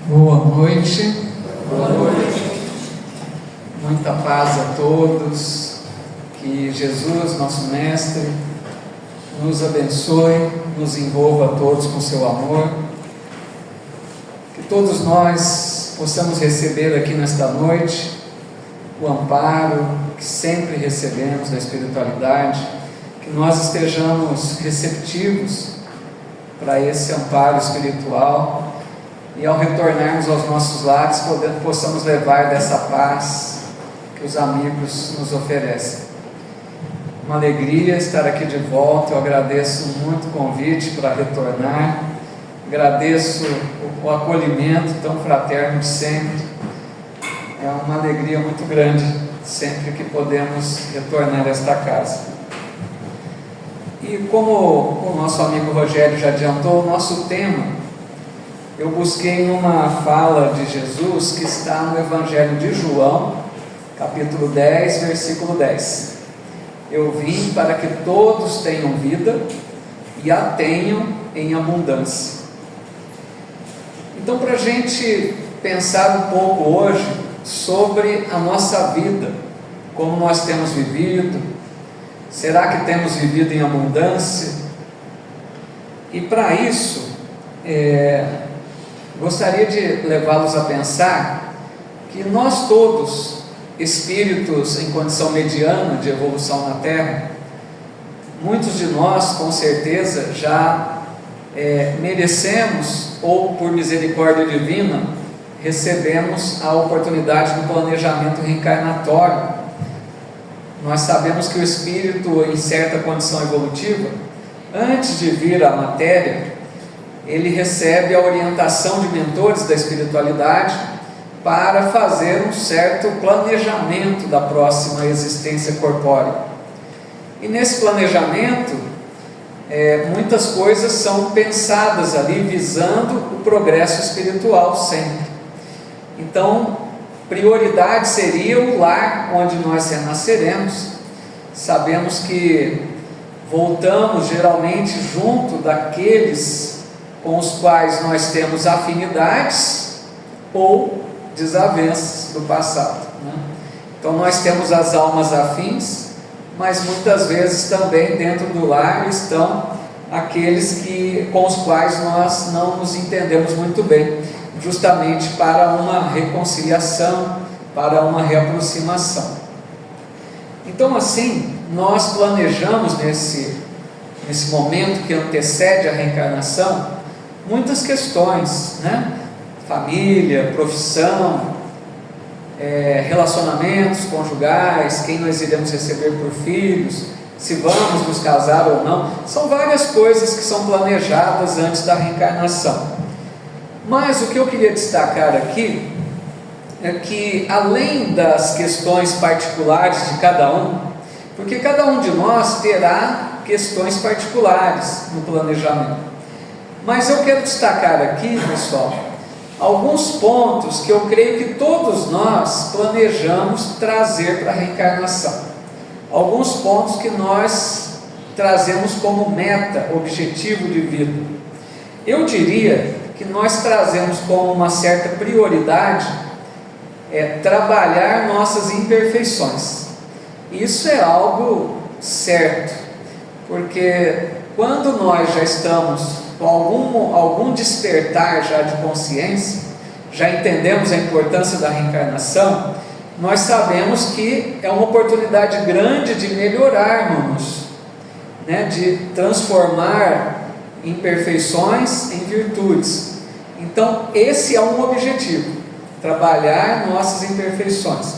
Boa noite. Boa noite. Muita paz a todos. Que Jesus, nosso Mestre, nos abençoe, nos envolva a todos com seu amor. Que todos nós possamos receber aqui nesta noite o amparo que sempre recebemos da espiritualidade. Que nós estejamos receptivos para esse amparo espiritual. E ao retornarmos aos nossos lares, possamos levar dessa paz que os amigos nos oferecem. Uma alegria estar aqui de volta. Eu agradeço muito o convite para retornar. Agradeço o acolhimento tão fraterno de sempre. É uma alegria muito grande sempre que podemos retornar a esta casa. E como o nosso amigo Rogério já adiantou, o nosso tema eu busquei numa fala de Jesus que está no Evangelho de João, capítulo 10, versículo 10. Eu vim para que todos tenham vida e a tenham em abundância. Então, para a gente pensar um pouco hoje sobre a nossa vida, como nós temos vivido, será que temos vivido em abundância? E para isso, gostaria de levá-los a pensar que nós todos, espíritos em condição mediana de evolução na Terra, muitos de nós com certeza já merecemos, ou por misericórdia divina, recebemos a oportunidade do planejamento reencarnatório. Nós sabemos que o espírito em certa condição evolutiva, antes de vir à matéria, ele recebe a orientação de mentores da espiritualidade para fazer um certo planejamento da próxima existência corpórea. E nesse planejamento, muitas coisas são pensadas ali visando o progresso espiritual sempre. Então, prioridade seria o lar onde nós renasceremos. Sabemos que voltamos geralmente junto daqueles com os quais nós temos afinidades ou desavenças do passado, né? Então nós temos as almas afins, mas muitas vezes também dentro do lar estão aqueles com os quais nós não nos entendemos muito bem, justamente para uma reconciliação, para uma reaproximação. Então assim, nós planejamos nesse momento que antecede a reencarnação, muitas questões, né? Família, profissão, relacionamentos conjugais, quem nós iremos receber por filhos, se vamos nos casar ou não. São várias coisas que são planejadas antes da reencarnação. Mas o que eu queria destacar aqui é que, além das questões particulares de cada um, porque cada um de nós terá questões particulares no planejamento, mas eu quero destacar aqui, pessoal, alguns pontos que eu creio que todos nós planejamos trazer para a reencarnação. Alguns pontos que nós trazemos como meta, objetivo de vida. Eu diria que nós trazemos como uma certa prioridade trabalhar nossas imperfeições. Isso é algo certo, porque quando nós já estamos com algum despertar já de consciência, já entendemos a importância da reencarnação, nós sabemos que é uma oportunidade grande de melhorarmos, né? De transformar imperfeições em virtudes. Então esse é um objetivo, trabalhar nossas imperfeições.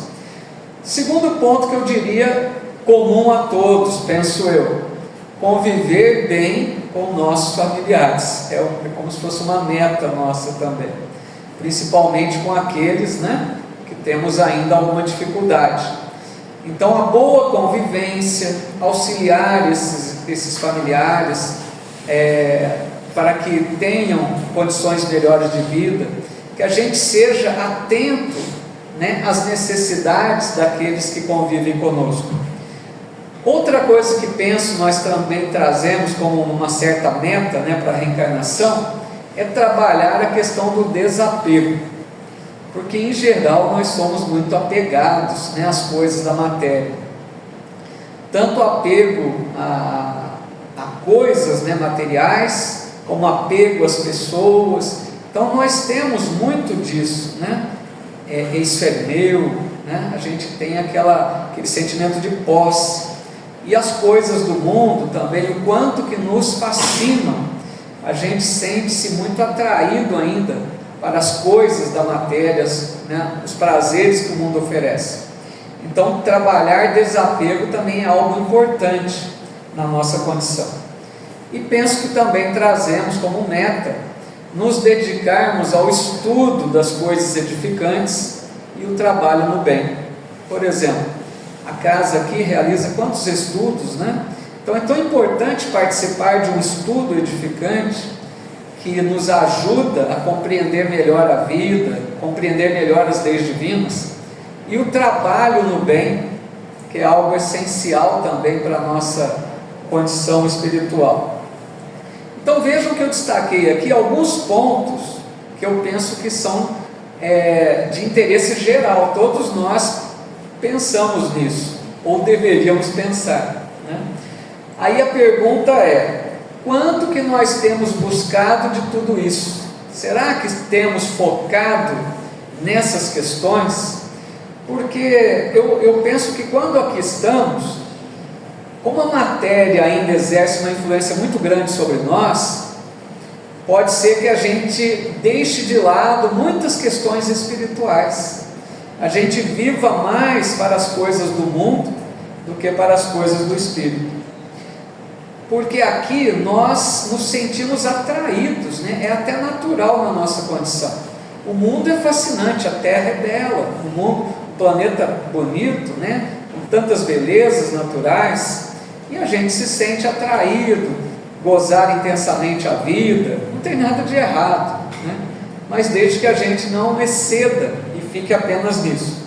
Segundo ponto que eu diria comum a todos, penso eu, conviver bem com nossos familiares. É como se fosse uma meta nossa também, principalmente com aqueles, né, que temos ainda alguma dificuldade. Então a boa convivência, auxiliar esses familiares para que tenham condições melhores de vida, que a gente seja atento, né, às necessidades daqueles que convivem conosco. Outra coisa que penso nós também trazemos como uma certa meta, né, para a reencarnação, é trabalhar a questão do desapego, porque em geral nós somos muito apegados, né, às coisas da matéria, tanto apego a coisas, né, materiais, como apego às pessoas. Então nós temos muito disso, né? Isso é meu, né? A gente tem aquele sentimento de posse, e as coisas do mundo também, o quanto que nos fascinam, a gente sente-se muito atraído ainda para as coisas da matéria, né? Os prazeres que o mundo oferece. Então trabalhar desapego também é algo importante na nossa condição. E penso que também trazemos como meta nos dedicarmos ao estudo das coisas edificantes e o trabalho no bem. Por exemplo, a casa aqui realiza quantos estudos, né? Então é tão importante participar de um estudo edificante que nos ajuda a compreender melhor a vida, compreender melhor as leis divinas, e o trabalho no bem, que é algo essencial também para a nossa condição espiritual. Então vejam que eu destaquei aqui alguns pontos que eu penso que são de interesse geral. Todos nós pensamos nisso, ou deveríamos pensar, né? Aí a pergunta é: quanto que nós temos buscado de tudo isso? Será que temos focado nessas questões? Porque eu penso que quando aqui estamos, como a matéria ainda exerce uma influência muito grande sobre nós, pode ser que a gente deixe de lado muitas questões espirituais. A gente viva mais para as coisas do mundo do que para as coisas do Espírito. Porque aqui nós nos sentimos atraídos, né? É até natural na nossa condição. O mundo é fascinante, a Terra é bela, o planeta bonito, né? Com tantas belezas naturais. E a gente se sente atraído, gozar intensamente a vida, não tem nada de errado, né? Mas desde que a gente não exceda e fique apenas nisso.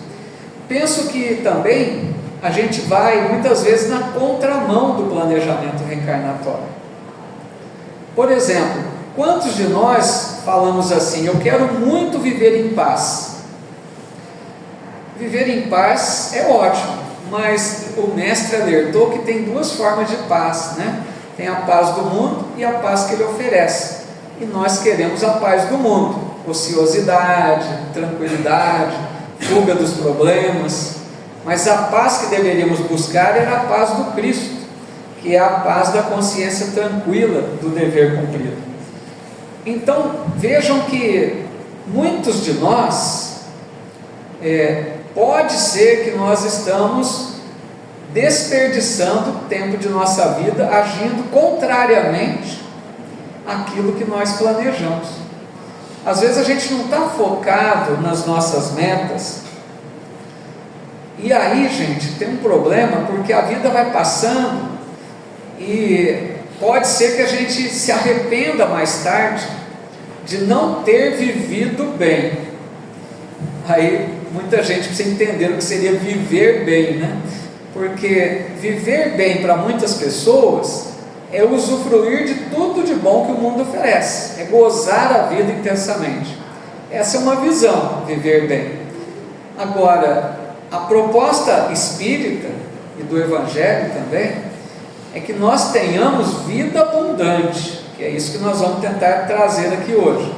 Penso que também a gente vai muitas vezes na contramão do planejamento reencarnatório. Por exemplo, quantos de nós falamos assim: eu quero muito viver em paz? Viver em paz é ótimo, mas o mestre alertou que tem duas formas de paz, né? Tem a paz do mundo e a paz que ele oferece, e nós queremos a paz do mundo: ociosidade, tranquilidade, fuga dos problemas. Mas a paz que deveríamos buscar era a paz do Cristo, que é a paz da consciência tranquila do dever cumprido. Então vejam que muitos de nós, pode ser que nós estamos desperdiçando o tempo de nossa vida agindo contrariamente àquilo que nós planejamos. Às vezes a gente não está focado nas nossas metas, e aí, gente, tem um problema, porque a vida vai passando e pode ser que a gente se arrependa mais tarde de não ter vivido bem. Aí muita gente precisa entender o que seria viver bem, né? Porque viver bem para muitas pessoas é usufruir de tudo de bom que o mundo oferece, é gozar a vida intensamente. Essa é uma visão, viver bem. Agora, a proposta espírita e do Evangelho também é que nós tenhamos vida abundante, que é isso que nós vamos tentar trazer aqui hoje.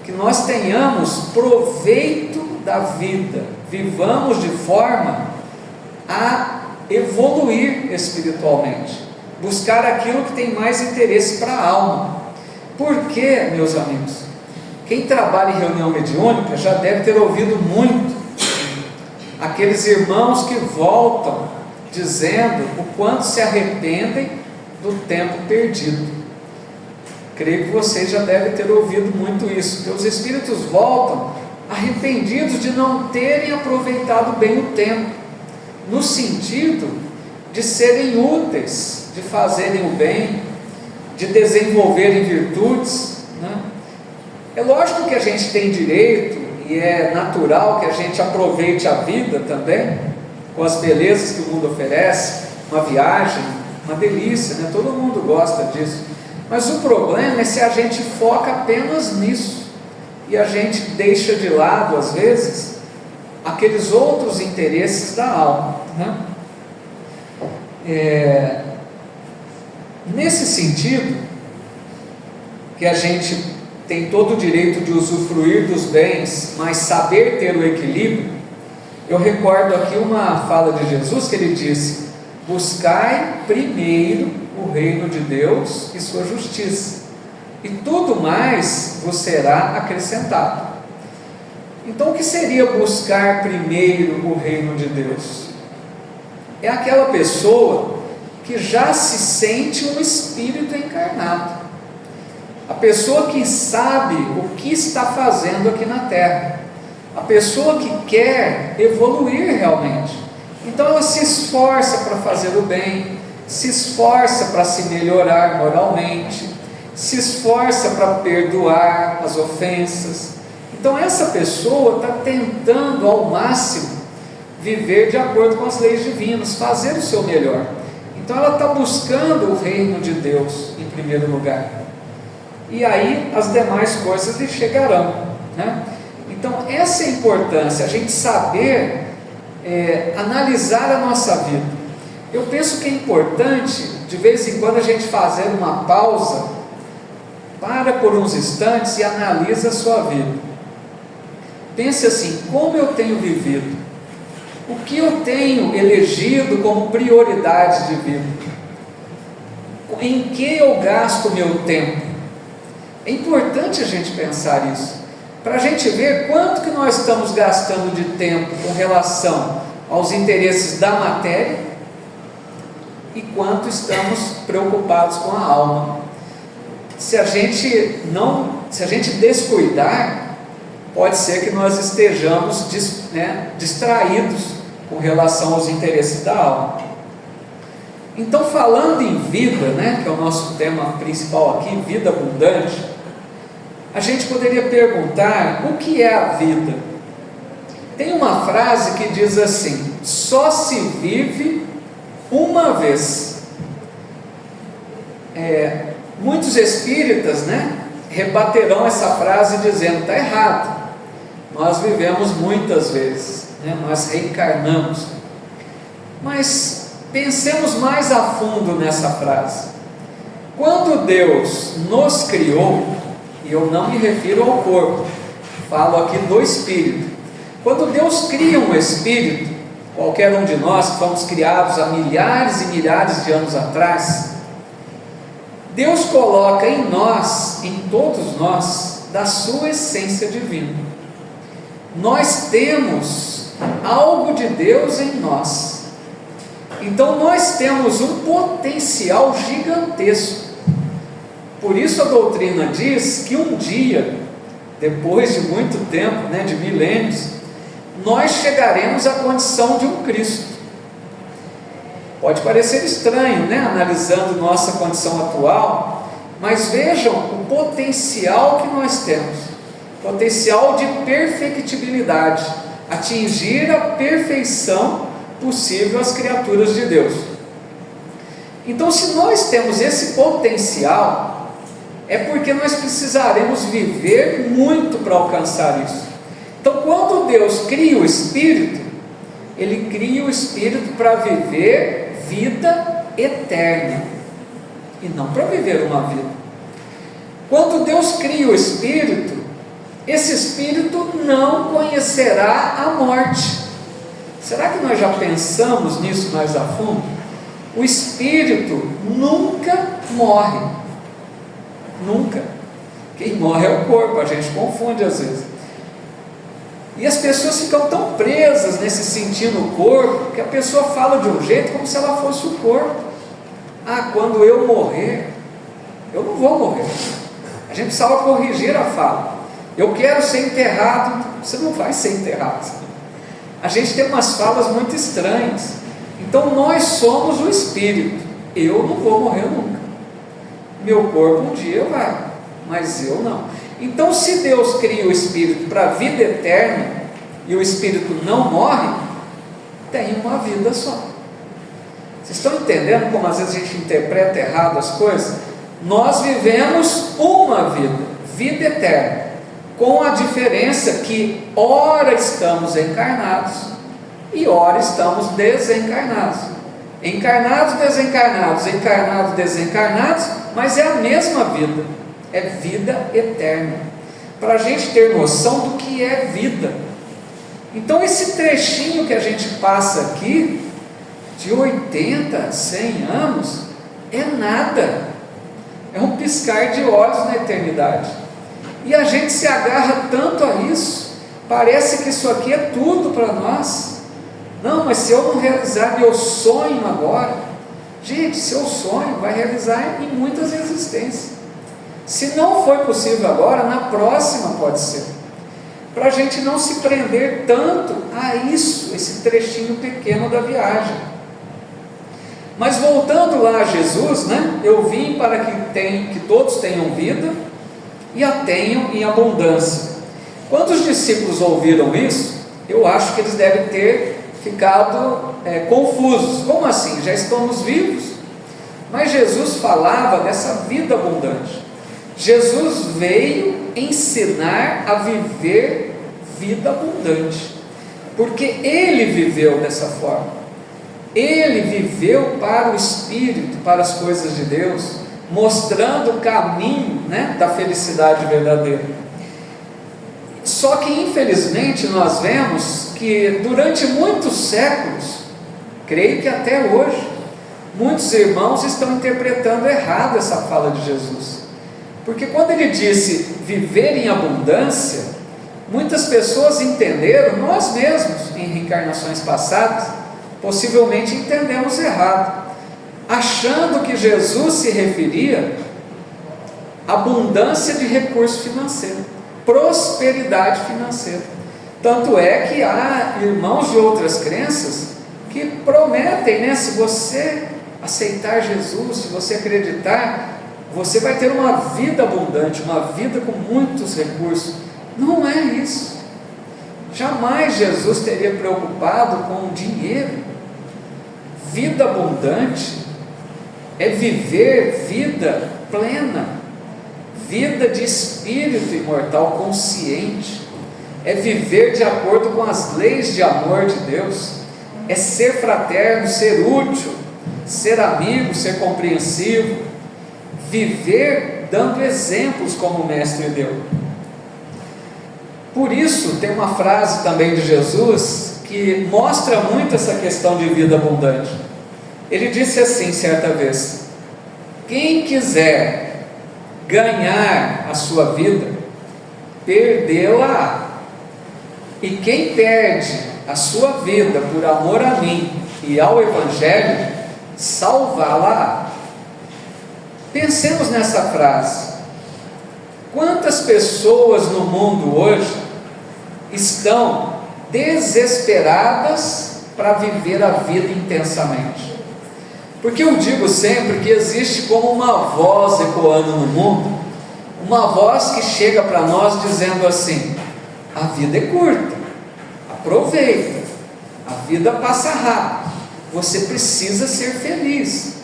Que nós tenhamos proveito da vida, vivamos de forma a evoluir espiritualmente, buscar aquilo que tem mais interesse para a alma. Porque, meus amigos, quem trabalha em reunião mediúnica já deve ter ouvido muito aqueles irmãos que voltam dizendo o quanto se arrependem do tempo perdido. Creio que vocês já devem ter ouvido muito isso, que os espíritos voltam arrependidos de não terem aproveitado bem o tempo, no sentido de serem úteis, de fazerem o bem, de desenvolverem virtudes, né? É lógico que a gente tem direito, e é natural que a gente aproveite a vida também, com as belezas que o mundo oferece, uma viagem, uma delícia, né? Todo mundo gosta disso. Mas o problema é se a gente foca apenas nisso e a gente deixa de lado, às vezes, aqueles outros interesses da alma, né? Nesse sentido, que a gente tem todo o direito de usufruir dos bens, mas saber ter o equilíbrio, eu recordo aqui uma fala de Jesus que ele disse: buscai primeiro o reino de Deus e sua justiça, e tudo mais vos será acrescentado. Então, o que seria buscar primeiro o reino de Deus? É aquela pessoa que já se sente um espírito encarnado, a pessoa que sabe o que está fazendo aqui na terra, a pessoa que quer evoluir realmente. Então ela se esforça para fazer o bem, se esforça para se melhorar moralmente, se esforça para perdoar as ofensas. Então essa pessoa está tentando ao máximo viver de acordo com as leis divinas, fazer o seu melhor. Então ela está buscando o reino de Deus em primeiro lugar, e aí as demais coisas lhe chegarão, né? Então essa é a importância, a gente saber analisar a nossa vida. Eu penso que é importante de vez em quando a gente fazer uma pausa, para por uns instantes e analisa a sua vida. Pense assim: como eu tenho vivido? O que eu tenho elegido como prioridade de vida? Em que eu gasto meu tempo? É importante a gente pensar isso, para a gente ver quanto que nós estamos gastando de tempo com relação aos interesses da matéria e quanto estamos preocupados com a alma. Se a gente descuidar, pode ser que nós estejamos distraídos com relação aos interesses da alma. Então, falando em vida, que é o nosso tema principal aqui, vida abundante, a gente poderia perguntar: o que é a vida? Tem uma frase que diz assim: só se vive uma vez. Muitos espíritas rebaterão essa frase dizendo: está errado, nós vivemos muitas vezes, nós reencarnamos. Mas pensemos mais a fundo nessa frase. Quando Deus nos criou, e eu não me refiro ao corpo, falo aqui do espírito. Quando Deus cria um espírito, qualquer um de nós que fomos criados há milhares e milhares de anos atrás, Deus coloca em nós, em todos nós, da sua essência divina. Nós temos algo de Deus em nós. Então nós temos um potencial gigantesco. Por isso a doutrina diz que um dia, depois de muito tempo, de milênios, nós chegaremos à condição de um Cristo. Pode parecer estranho, analisando nossa condição atual, mas vejam o potencial que nós temos, potencial de perfectibilidade, atingir a perfeição possível às criaturas de Deus. Então, se nós temos esse potencial, é porque nós precisaremos viver muito para alcançar isso. Então, quando Deus cria o Espírito, Ele cria o Espírito para viver vida eterna, e não para viver uma vida. Quando Deus cria o Espírito, esse Espírito não conhecerá a morte. Será que nós já pensamos nisso mais a fundo? O Espírito nunca morre. Nunca. Quem morre é o corpo, a gente confunde às vezes. E as pessoas ficam tão presas nesse sentir no corpo, que a pessoa fala de um jeito como se ela fosse o corpo. Quando eu morrer, eu não vou morrer. A gente precisava corrigir a fala. Eu quero ser enterrado. Você não vai ser enterrado. A gente tem umas falas muito estranhas. Então nós somos o Espírito. Eu não vou morrer nunca. Meu corpo um dia vai, mas eu não. Então, se Deus cria o Espírito para a vida eterna, e o Espírito não morre, tem uma vida só. Vocês estão entendendo como às vezes a gente interpreta errado as coisas? nós vivemos uma vida, vida eterna, com a diferença que ora estamos encarnados e ora estamos desencarnados. Encarnados, desencarnados, encarnados, desencarnados, mas é a mesma vida, é vida eterna, para a gente ter noção do que é vida. Então esse trechinho que a gente passa aqui, de 80, 100 anos, é nada, é um piscar de olhos na eternidade, e a gente se agarra tanto a isso, parece que isso aqui é tudo para nós. Não, mas se eu não realizar meu sonho agora, gente, seu sonho vai realizar em muitas existências. Se não foi possível agora, na próxima pode ser. Para a gente não se prender tanto a isso, esse trechinho pequeno da viagem. Mas voltando lá a Jesus, né? Eu vim para que todos tenham vida e a tenham em abundância. Quando os discípulos ouviram isso, eu acho que eles devem ter ficado confusos. Como assim? Já estamos vivos? Mas Jesus falava dessa vida abundante. Jesus veio ensinar a viver vida abundante, porque Ele viveu dessa forma. Ele viveu para o Espírito, para as coisas de Deus, mostrando o caminho, né, da felicidade verdadeira. Só que infelizmente nós vemos que durante muitos séculos, creio que até hoje, muitos irmãos estão interpretando errado essa fala de Jesus. Porque quando ele disse viver em abundância, muitas pessoas entenderam, nós mesmos em reencarnações passadas, possivelmente entendemos errado, achando que Jesus se referia à abundância de recurso financeiro, prosperidade financeira. Tanto é que há irmãos de outras crenças que prometem, né, se você aceitar Jesus, se você acreditar, você vai ter uma vida abundante, uma vida com muitos recursos. Não é isso. Jamais Jesus teria preocupado com o dinheiro. Vida abundante é viver vida plena, vida de espírito imortal consciente, é viver de acordo com as leis de amor de Deus, é ser fraterno, ser útil, ser amigo, ser compreensivo, viver dando exemplos como o Mestre deu. Por isso tem uma frase também de Jesus que mostra muito essa questão de vida abundante. Ele disse assim certa vez: quem quiser ganhar a sua vida, perdê-la, e quem perde a sua vida por amor a mim e ao Evangelho, salvá-la. Pensemos nessa frase. Quantas pessoas no mundo hoje estão desesperadas para viver a vida intensamente? Porque eu digo sempre que existe como uma voz ecoando no mundo, uma voz que chega para nós dizendo assim: a vida é curta, aproveita, a vida passa rápido, você precisa ser feliz.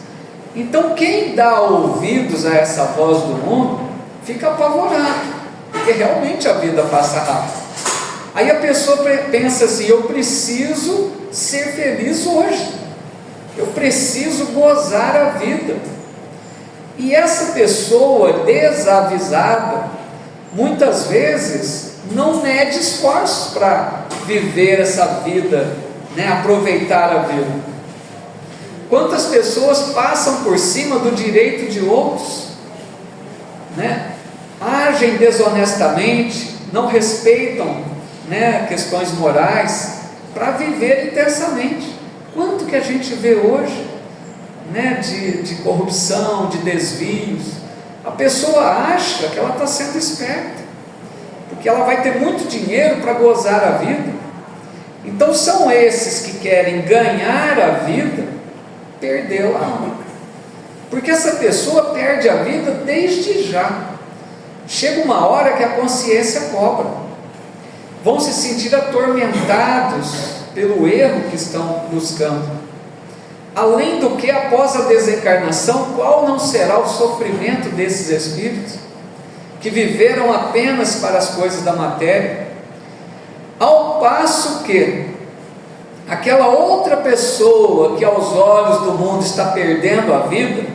Então quem dá ouvidos a essa voz do mundo fica apavorado, porque realmente a vida passa rápido. Aí a pessoa pensa assim: eu preciso ser feliz hoje, eu preciso gozar a vida. E essa pessoa desavisada, muitas vezes não mede esforços para viver essa vida, né? Aproveitar a vida. Quantas pessoas passam por cima do direito de outros, né? Agem desonestamente, não respeitam, né, questões morais, para viver intensamente. Quanto que a gente vê hoje, né, de corrupção, de desvios. A pessoa acha que ela está sendo esperta, porque ela vai ter muito dinheiro para gozar a vida. Então são esses que querem ganhar a vida, perdê-la, porque essa pessoa perde a vida desde já. Chega uma hora que a consciência cobra, vão se sentir atormentados pelo erro que estão buscando. Além do que, após a desencarnação, qual não será o sofrimento desses espíritos que viveram apenas para as coisas da matéria, ao passo que aquela outra pessoa que aos olhos do mundo está perdendo a vida,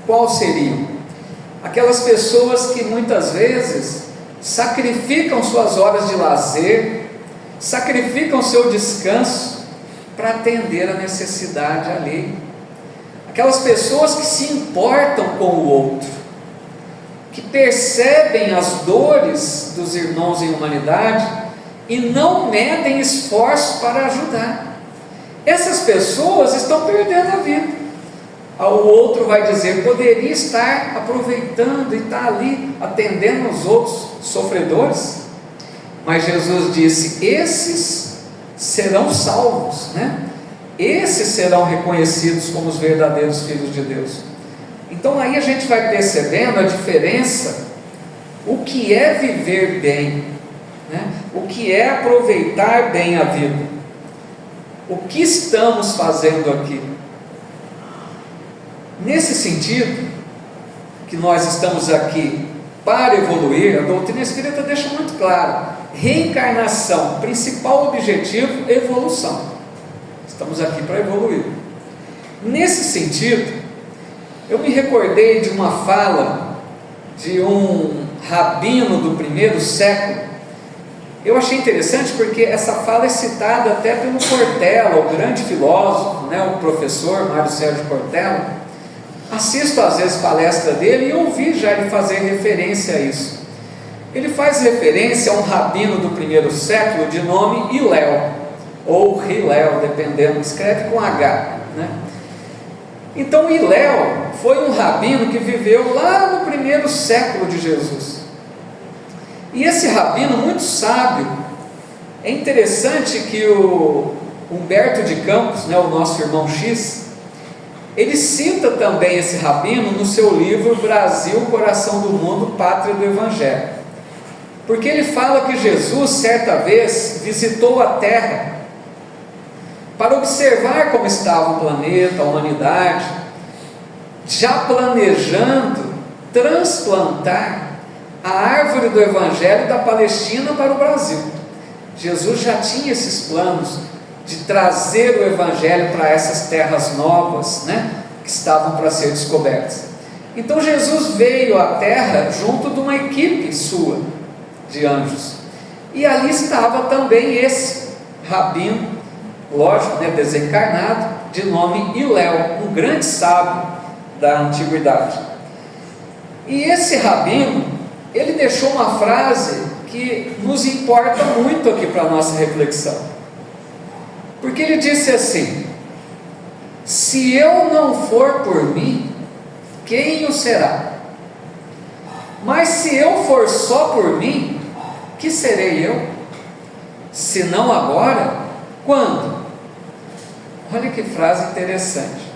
qual seriam? Aquelas pessoas que muitas vezes sacrificam suas horas de lazer, sacrificam seu descanso para atender a necessidade alheia. Aquelas pessoas que se importam com o outro, que percebem as dores dos irmãos em humanidade e não medem esforços para ajudar. Essas pessoas estão perdendo a vida. O outro vai dizer, poderia estar aproveitando e estar ali atendendo os outros sofredores, mas Jesus disse, esses serão salvos, né? Esses serão reconhecidos como os verdadeiros filhos de Deus. Então aí a gente vai percebendo a diferença, o que é viver bem, né? O que é aproveitar bem a vida, o que estamos fazendo aqui. Nesse sentido, que nós estamos aqui para evoluir, a doutrina espírita deixa muito claro, reencarnação, principal objetivo, evolução. Estamos aqui para evoluir. Nesse sentido, eu me recordei de uma fala de um rabino do primeiro século. Eu achei interessante porque essa fala é citada até pelo Cortella, o grande filósofo, né, o professor Mário Sérgio Cortella. Assisto às vezes palestra dele e ouvi já ele fazer referência a isso. Ele faz referência a um rabino do primeiro século de nome Hillel, ou Hillel, dependendo, escreve com H, né? Então Hillel foi um rabino que viveu lá no primeiro século de Jesus. E esse rabino muito sábio, é interessante que o Humberto de Campos, né, o nosso irmão X, ele cita também esse rabino no seu livro Brasil, Coração do Mundo, Pátria do Evangelho, porque ele fala que Jesus certa vez visitou a Terra para observar como estava o planeta, a humanidade, já planejando transplantar a árvore do Evangelho da Palestina para o Brasil. Jesus já tinha esses planos de trazer o Evangelho para essas terras novas, né, que estavam para ser descobertas. Então Jesus veio à Terra junto de uma equipe sua, de anjos, e ali estava também esse rabino, lógico, né, desencarnado, de nome Hillel, um grande sábio da antiguidade. E esse rabino, ele deixou uma frase que nos importa muito aqui para a nossa reflexão, porque ele disse assim: se eu não for por mim, quem o será? Mas se eu for só por mim, que serei eu? Se não agora, quando? Olha que frase interessante.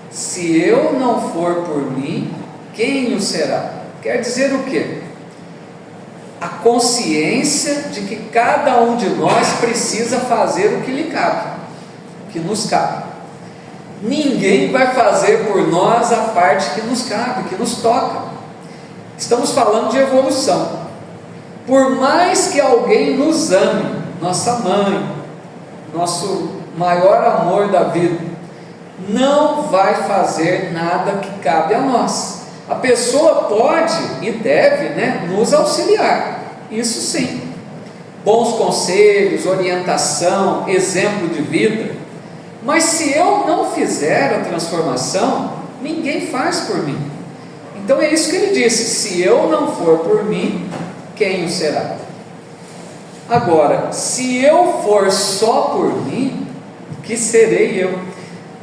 Se eu não for por mim, quem o será? Quer dizer o quê? A consciência de que cada um de nós precisa fazer o que lhe cabe, o que nos cabe. Ninguém vai fazer por nós a parte que nos cabe, que nos toca. Estamos falando de evolução. Por mais que alguém nos ame, nossa mãe, nosso maior amor da vida, não vai fazer nada que cabe a nós. A pessoa pode e deve, né, nos auxiliar, isso sim, bons conselhos, orientação, exemplo de vida, mas se eu não fizer a transformação, ninguém faz por mim. Então é isso que ele disse: se eu não for por mim, quem o será? Agora, se eu for só por mim, que serei eu?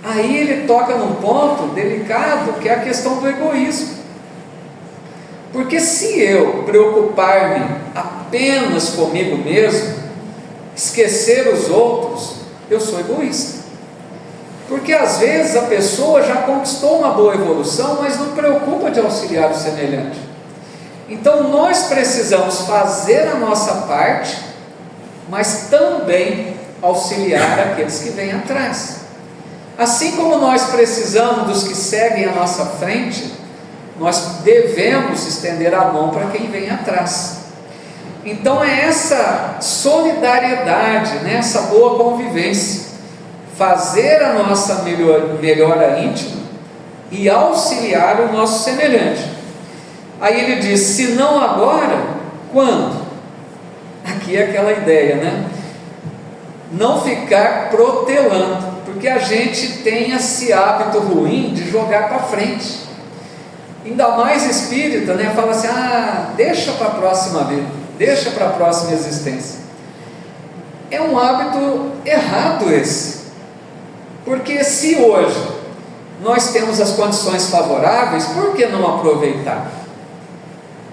Aí ele toca num ponto delicado, que é a questão do egoísmo. Porque se eu preocupar-me apenas comigo mesmo, esquecer os outros, eu sou egoísta. Porque às vezes a pessoa já conquistou uma boa evolução, mas não preocupa de auxiliar o semelhante. Então nós precisamos fazer a nossa parte, mas também auxiliar aqueles que vêm atrás. Assim como nós precisamos dos que seguem à nossa frente, nós devemos estender a mão para quem vem atrás. Então é essa solidariedade, né? Essa boa convivência, fazer a nossa melhora íntima e auxiliar o nosso semelhante. Aí ele diz: se não agora, quando? Aqui é aquela ideia, né? Não ficar protelando, porque a gente tem esse hábito ruim de jogar para frente. Ainda mais espírita, né? Fala assim: deixa para a próxima vida, deixa para a próxima existência. É um hábito errado esse, porque se hoje nós temos as condições favoráveis, por que não aproveitar?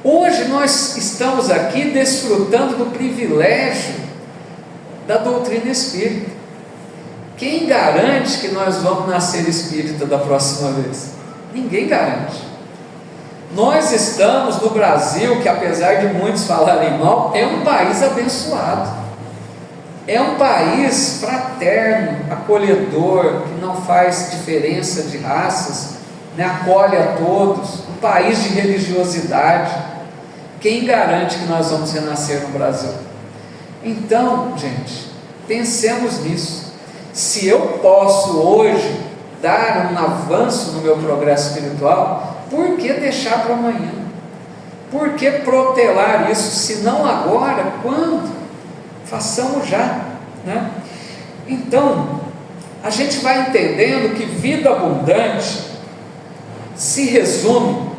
Hoje nós estamos aqui desfrutando do privilégio da doutrina espírita. Quem garante que nós vamos nascer espírita da próxima vez? Ninguém garante. Nós estamos no Brasil, que apesar de muitos falarem mal, é um país abençoado, é um país fraterno, acolhedor, que não faz diferença de raças, né? Acolhe a todos, um país de religiosidade. Quem garante que nós vamos renascer no Brasil? Então, gente, pensemos nisso. Se eu posso hoje dar um avanço no meu progresso espiritual, por que deixar para amanhã? Por que protelar isso? Se não agora, quando? Façamos já, né? Então, a gente vai entendendo que vida abundante se resume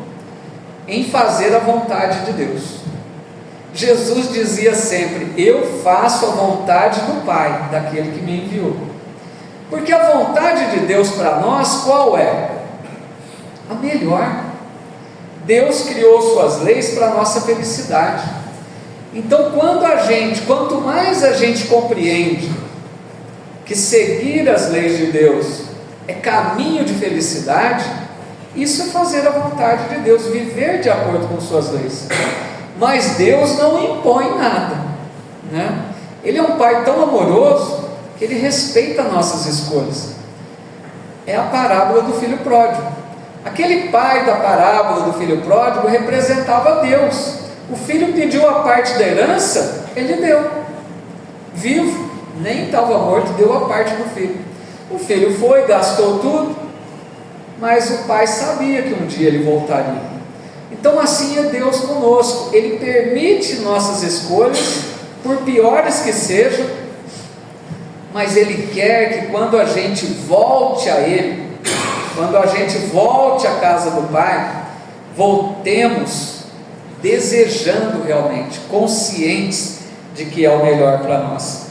em fazer a vontade de Deus. Jesus dizia sempre: eu faço a vontade do Pai, daquele que me enviou. Porque a vontade de Deus para nós, qual é? A melhor. Deus criou suas leis para a nossa felicidade. Então, quanto mais a gente compreende que seguir as leis de Deus é caminho de felicidade, isso é fazer a vontade de Deus, viver de acordo com suas leis. Mas Deus não impõe nada, né? Ele é um Pai tão amoroso que Ele respeita nossas escolhas. É a parábola do filho pródigo. Aquele pai da parábola do filho pródigo representava Deus. O filho pediu a parte da herança, ele deu, vivo, nem estava morto, deu a parte do filho. O filho foi, gastou tudo, mas o pai sabia que um dia ele voltaria. Então assim é Deus conosco. Ele permite nossas escolhas, por piores que sejam, mas Ele quer que quando a gente volte a Ele, quando a gente volte à casa do Pai, voltemos desejando realmente, conscientes de que é o melhor para nós.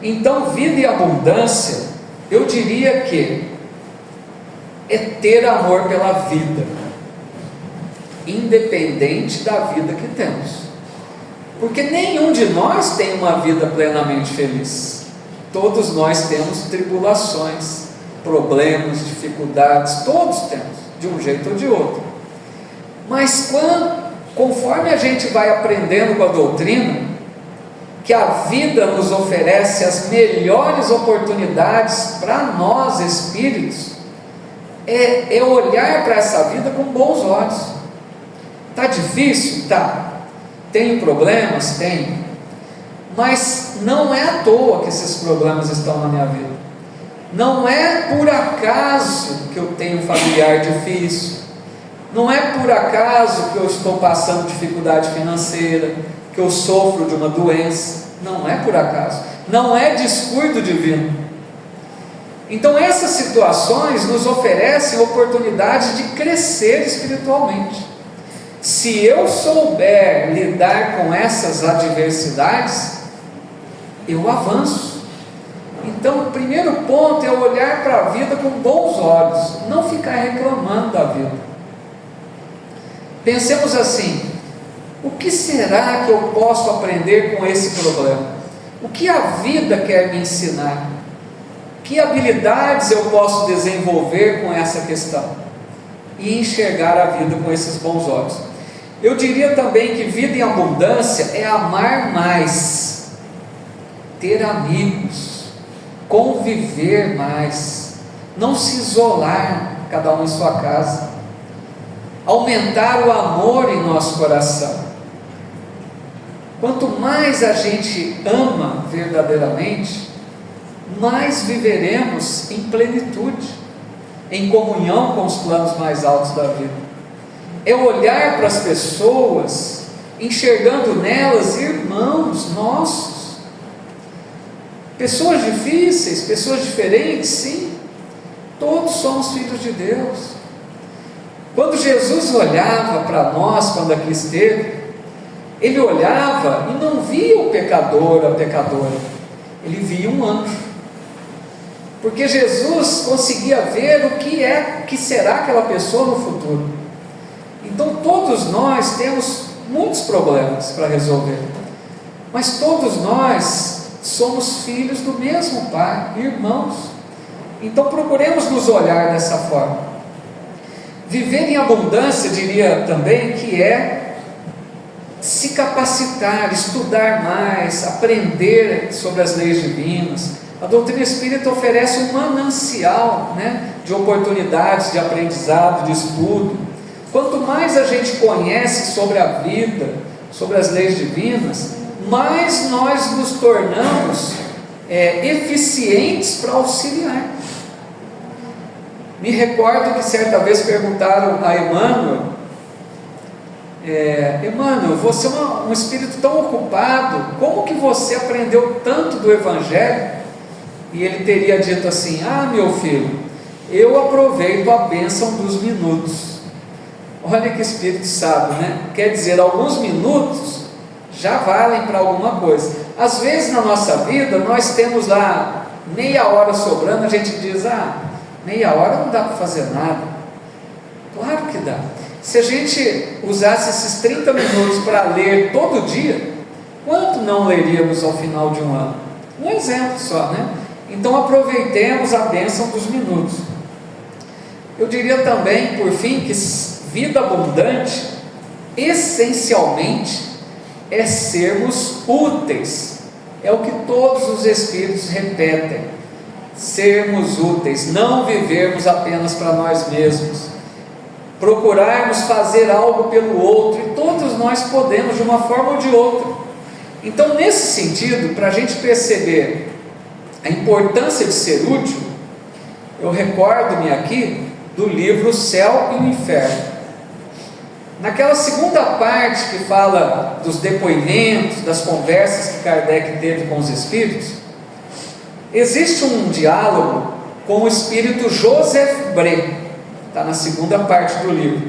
Então, vida e abundância, eu diria que é ter amor pela vida, independente da vida que temos. Porque nenhum de nós tem uma vida plenamente feliz. Todos nós temos tribulações, problemas, dificuldades, todos temos, de um jeito ou de outro. Mas conforme a gente vai aprendendo com a doutrina, que a vida nos oferece as melhores oportunidades para nós espíritos, é olhar para essa vida com bons olhos. Está difícil? Tá. Tem problemas? Tem. Mas não é à toa que esses problemas estão na minha vida. Não é por acaso que eu tenho um familiar difícil. Não é por acaso que eu estou passando dificuldade financeira, que eu sofro de uma doença. Não é por acaso. Não é descuido divino. Então essas situações nos oferecem oportunidades de crescer espiritualmente. Se eu souber lidar com essas adversidades, eu avanço. Então o primeiro ponto é olhar para a vida com bons olhos, não ficar reclamando da vida. Pensemos assim: o que será que eu posso aprender com esse problema? O que a vida quer me ensinar? Que habilidades eu posso desenvolver com essa questão? E enxergar a vida com esses bons olhos. Eu diria também que vida em abundância é amar mais, ter amigos, conviver mais, não se isolar, cada um em sua casa, aumentar o amor em nosso coração. Quanto mais a gente ama verdadeiramente, mais viveremos em plenitude, em comunhão com os planos mais altos da vida. É olhar para as pessoas, enxergando nelas irmãos nossos, pessoas difíceis, pessoas diferentes, sim, todos somos filhos de Deus. Quando Jesus olhava para nós, quando aqui esteve, ele olhava e não via o pecador, a pecadora, ele via um anjo, porque Jesus conseguia ver o que será aquela pessoa no futuro. Então todos nós temos muitos problemas para resolver, mas todos nós somos filhos do mesmo Pai, irmãos. Então procuremos nos olhar dessa forma. Viver em abundância, diria também, que é se capacitar, estudar mais, aprender sobre as leis divinas. A doutrina espírita oferece um manancial, de oportunidades de aprendizado, de estudo. Quanto mais a gente conhece sobre a vida, sobre as leis divinas, mais nós nos tornamos eficientes para auxiliar. Me recordo que certa vez perguntaram a Emmanuel: Emmanuel, você é um espírito tão ocupado, como que você aprendeu tanto do Evangelho? E ele teria dito assim: meu filho, eu aproveito a bênção dos minutos. Olha que espírito sábio, quer dizer, alguns minutos já valem para alguma coisa. Às vezes na nossa vida nós temos lá meia hora sobrando, a gente diz: meia hora não dá para fazer nada. Claro que dá. Se a gente usasse esses 30 minutos para ler todo dia, quanto não leríamos ao final de um ano? Um exemplo só, Então aproveitemos a bênção dos minutos. Eu diria também, por fim, que vida abundante, essencialmente, é sermos úteis. É o que todos os espíritos repetem: sermos úteis, não vivermos apenas para nós mesmos, procurarmos fazer algo pelo outro, e todos nós podemos de uma forma ou de outra. Então, nesse sentido, para a gente perceber a importância de ser útil, eu recordo-me aqui do livro O Céu e o Inferno. Naquela segunda parte que fala dos depoimentos, das conversas que Kardec teve com os espíritos, existe um diálogo com o espírito Joseph Bré, está na segunda parte do livro.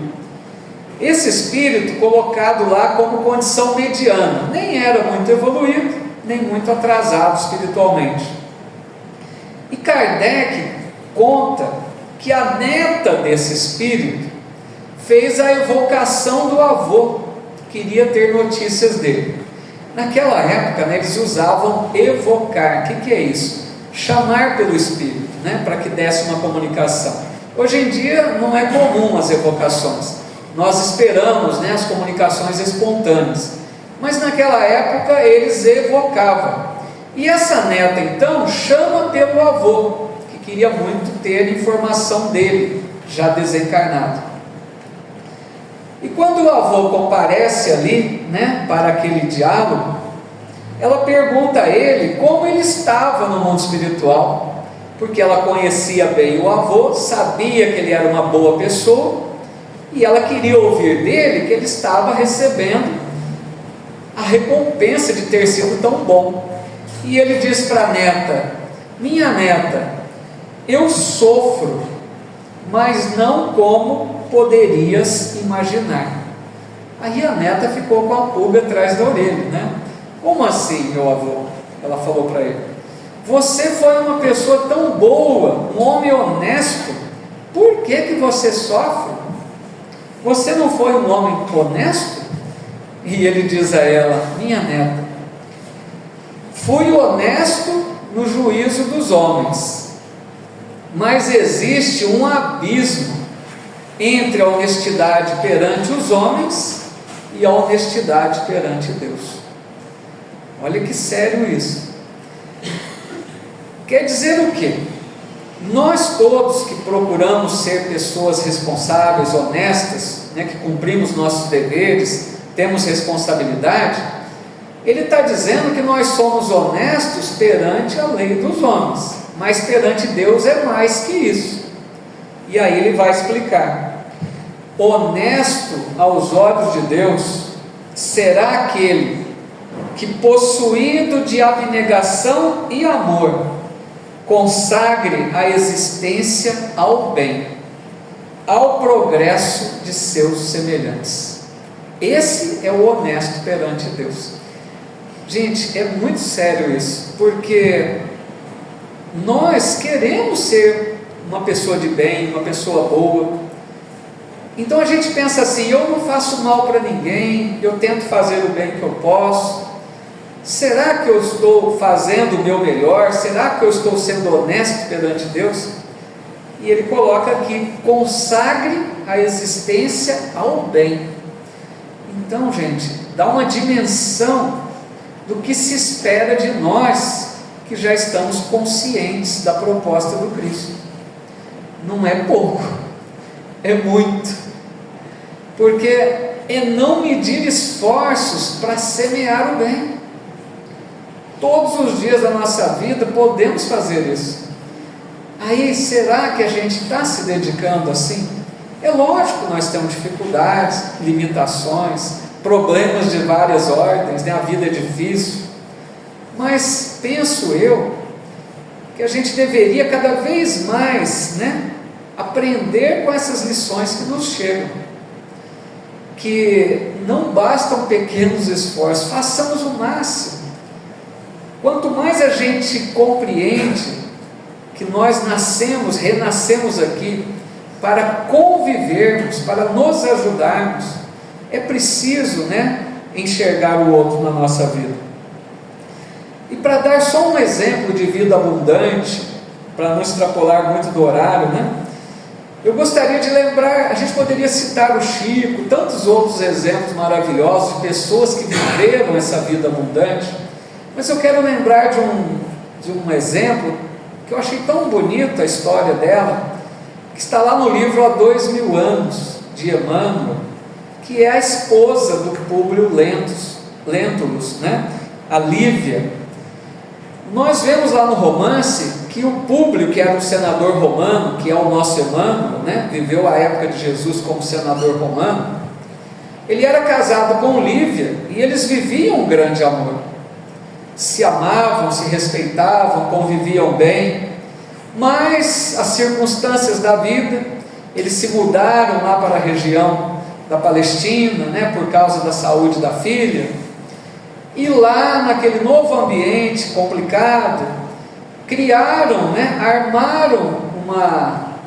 Esse espírito colocado lá como condição mediana, nem era muito evoluído, nem muito atrasado espiritualmente. E Kardec conta que a neta desse espírito fez a evocação do avô, queria ter notícias dele. Naquela época, eles usavam evocar. O que é isso? Chamar pelo espírito, para que desse uma comunicação. Hoje em dia não é comum as evocações, nós esperamos as comunicações espontâneas, mas naquela época eles evocavam. E essa neta então chama pelo avô, que queria muito ter informação dele, já desencarnado. E quando o avô comparece ali, para aquele diálogo, ela pergunta a ele como ele estava no mundo espiritual, porque ela conhecia bem o avô, sabia que ele era uma boa pessoa, e ela queria ouvir dele que ele estava recebendo a recompensa de ter sido tão bom. E ele diz para a neta: minha neta, eu sofro, mas não como poderias imaginar. Aí a neta ficou com a pulga atrás da orelha, Como assim, meu avô? Ela falou para ele: você foi uma pessoa tão boa, um homem honesto, por que você sofre? Você não foi um homem honesto? E ele diz a ela: minha neta, fui honesto no juízo dos homens, mas existe um abismo entre a honestidade perante os homens e a honestidade perante Deus. Olha que sério isso. Quer dizer o quê? Nós todos que procuramos ser pessoas responsáveis, honestas, né, que cumprimos nossos deveres, temos responsabilidade, ele está dizendo que nós somos honestos perante a lei dos homens, mas perante Deus é mais que isso. E aí ele vai explicar: honesto aos olhos de Deus será aquele que, possuído de abnegação e amor, consagre a existência ao bem, ao progresso de seus semelhantes. Esse é o honesto perante Deus. Gente, é muito sério isso, porque nós queremos ser uma pessoa de bem, uma pessoa boa. Então a gente pensa assim: eu não faço mal para ninguém, eu tento fazer o bem que eu posso. Será que eu estou fazendo o meu melhor? Será que eu estou sendo honesto perante Deus? E ele coloca aqui: consagre a existência ao bem. Então, gente, dá uma dimensão do que se espera de nós que já estamos conscientes da proposta do Cristo. Não é pouco, é muito, porque é não medir esforços para semear o bem. Todos os dias da nossa vida podemos fazer isso. Aí, será que a gente está se dedicando assim? É lógico que nós temos dificuldades, limitações, problemas de várias ordens, né? A vida é difícil, mas penso eu que a gente deveria cada vez mais, né, aprender com essas lições que nos chegam, que não bastam pequenos esforços, façamos o máximo. Quanto mais a gente compreende que nós nascemos, renascemos aqui para convivermos, para nos ajudarmos, é preciso, né, enxergar o outro na nossa vida. E para dar só um exemplo de vida abundante, para não extrapolar muito do horário, né, eu gostaria de lembrar, a gente poderia citar o Chico, tantos outros exemplos maravilhosos de pessoas que viveram essa vida abundante, mas eu quero lembrar de um exemplo que eu achei tão bonito, a história dela, que está lá no livro Há 2000 anos, de Emmanuel, que é a esposa do Públio Lentulus, né? A Lívia. Nós vemos lá no romance que o Públio, que era um senador romano, que é o nosso Emmanuel, né? Viveu a época de Jesus como senador romano, ele era casado com Lívia e eles viviam um grande amor, se amavam, se respeitavam, conviviam bem, mas as circunstâncias da vida, eles se mudaram lá para a região da Palestina, né, por causa da saúde da filha, e lá naquele novo ambiente complicado, criaram, né, armaram uma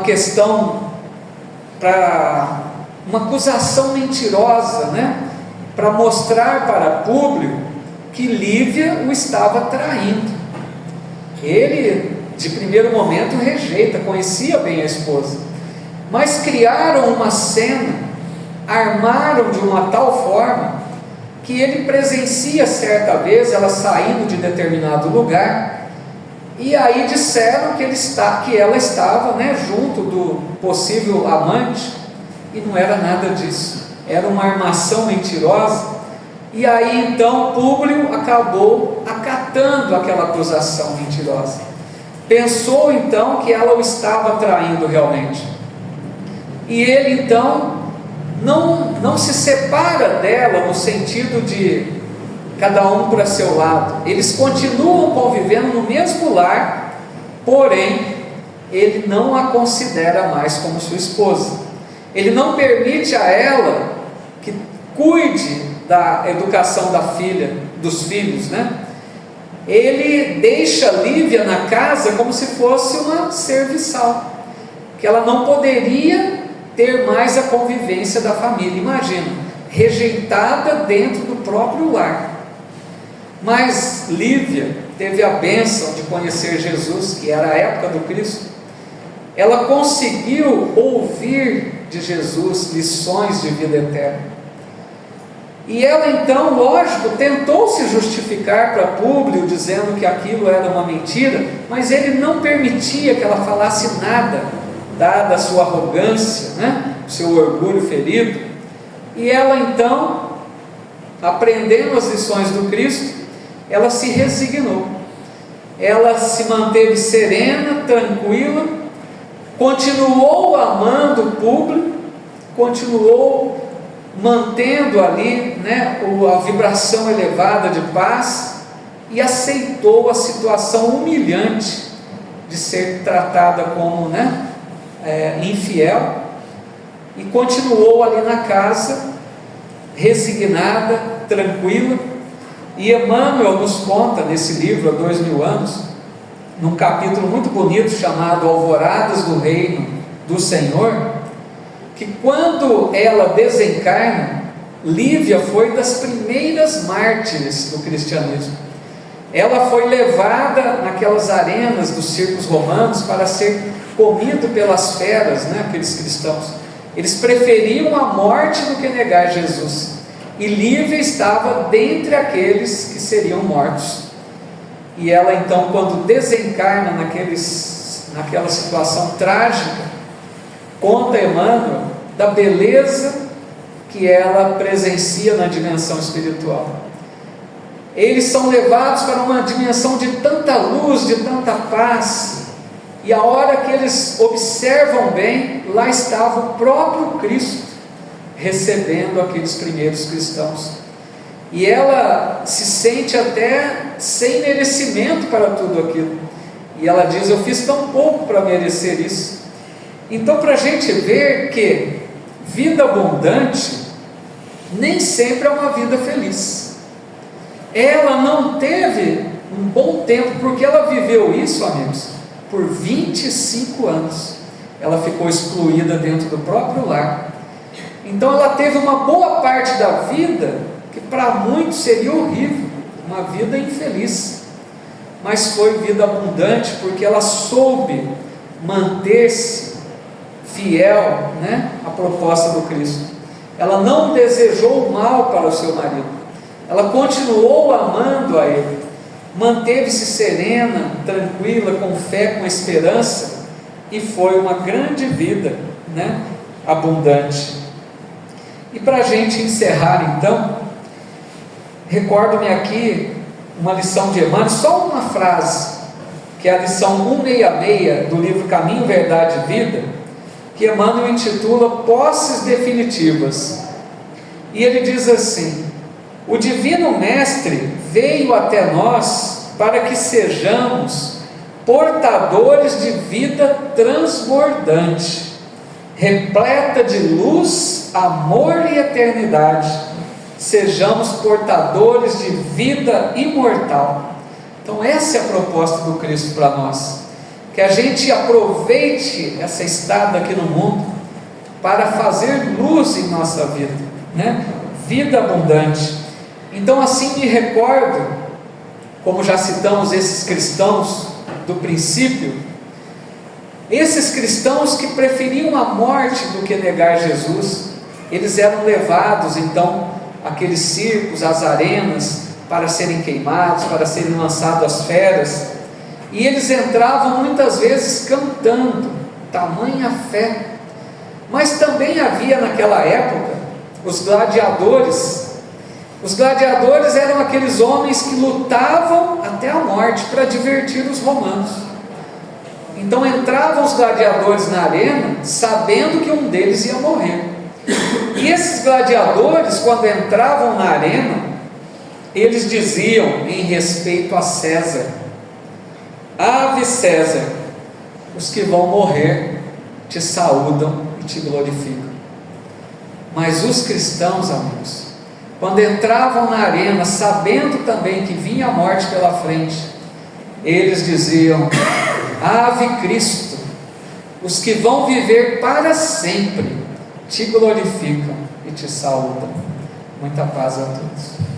questão, para uma acusação mentirosa, né, para mostrar para Públio que Lívia o estava traindo. Ele, de primeiro momento, rejeita, conhecia bem a esposa, mas criaram uma cena, armaram de uma tal forma, que ele presencia certa vez ela saindo de determinado lugar, e aí disseram que ela estava, né, junto do possível amante, e não era nada disso, era uma armação mentirosa. E aí então Públio acabou acatando aquela acusação mentirosa, pensou então que ela o estava traindo realmente, e ele então não se separa dela no sentido de cada um para seu lado, eles continuam convivendo no mesmo lar, porém ele não a considera mais como sua esposa, ele não permite a ela que cuide da educação da filha, dos filhos, né? Ele deixa Lívia na casa como se fosse uma serviçal, que ela não poderia ter mais a convivência da família. Imagina, rejeitada dentro do próprio lar. Mas Lívia teve a bênção de conhecer Jesus, que era a época do Cristo. Ela conseguiu ouvir de Jesus lições de vida eterna. E ela então, lógico, tentou se justificar para Públio, dizendo que aquilo era uma mentira, mas ele não permitia que ela falasse nada, dada a sua arrogância, né? O seu orgulho ferido. E ela então, aprendendo as lições do Cristo, ela se resignou. Ela se manteve serena, tranquila, continuou amando Públio, continuou mantendo ali, né, a vibração elevada de paz, e aceitou a situação humilhante de ser tratada como, né, infiel, e continuou ali na casa, resignada, tranquila. E Emmanuel nos conta nesse livro, há 2000 anos, num capítulo muito bonito chamado Alvoradas do Reino do Senhor, que quando ela desencarna, Lívia foi das primeiras mártires do cristianismo. Ela foi levada naquelas arenas dos circos romanos para ser comido pelas feras, né, aqueles cristãos. Eles preferiam a morte do que negar Jesus. E Lívia estava dentre aqueles que seriam mortos. E ela então, quando desencarna naquela situação trágica, conta Emmanuel da beleza que ela presencia na dimensão espiritual. Eles são levados para uma dimensão de tanta luz, de tanta paz, e a hora que eles observam bem, lá estava o próprio Cristo recebendo aqueles primeiros cristãos. E ela se sente até sem merecimento para tudo aquilo. E ela diz: eu fiz tão pouco para merecer isso. Então, para a gente ver que vida abundante nem sempre é uma vida feliz. Ela não teve um bom tempo, porque ela viveu isso, amigos, por 25 anos. Ela ficou excluída dentro do próprio lar. Então ela teve uma boa parte da vida que para muitos seria horrível, uma vida infeliz, mas foi vida abundante, porque ela soube manter-se fiel, né, à proposta do Cristo. Ela não desejou o mal para o seu marido, ela continuou amando a ele, manteve-se serena, tranquila, com fé, com esperança, e foi uma grande vida, né, abundante. E para a gente encerrar então, recordo-me aqui uma lição de Emmanuel, só uma frase, que é a lição 166 do livro Caminho, Verdade e Vida, que Emmanuel intitula Posses Definitivas. E ele diz assim: o Divino Mestre veio até nós para que sejamos portadores de vida transbordante, repleta de luz, amor e eternidade. Sejamos portadores de vida imortal. Então essa é a proposta do Cristo para nós, que a gente aproveite essa estada aqui no mundo para fazer luz em nossa vida, né? Vida abundante. Então assim me recordo, como já citamos esses cristãos do princípio, esses cristãos que preferiam a morte do que negar Jesus, eles eram levados então àqueles circos, às arenas, para serem queimados, para serem lançados às feras, e eles entravam muitas vezes cantando, tamanha fé. Mas também havia naquela época os gladiadores. Os gladiadores eram aqueles homens que lutavam até a morte para divertir os romanos. Então entravam os gladiadores na arena sabendo que um deles ia morrer. E esses gladiadores, quando entravam na arena, eles diziam em respeito a César: Ave César, os que vão morrer te saúdam e te glorificam. Mas os cristãos, amigos, quando entravam na arena, sabendo também que vinha a morte pela frente, eles diziam: Ave Cristo, os que vão viver para sempre te glorificam e te saúdam. Muita paz a todos.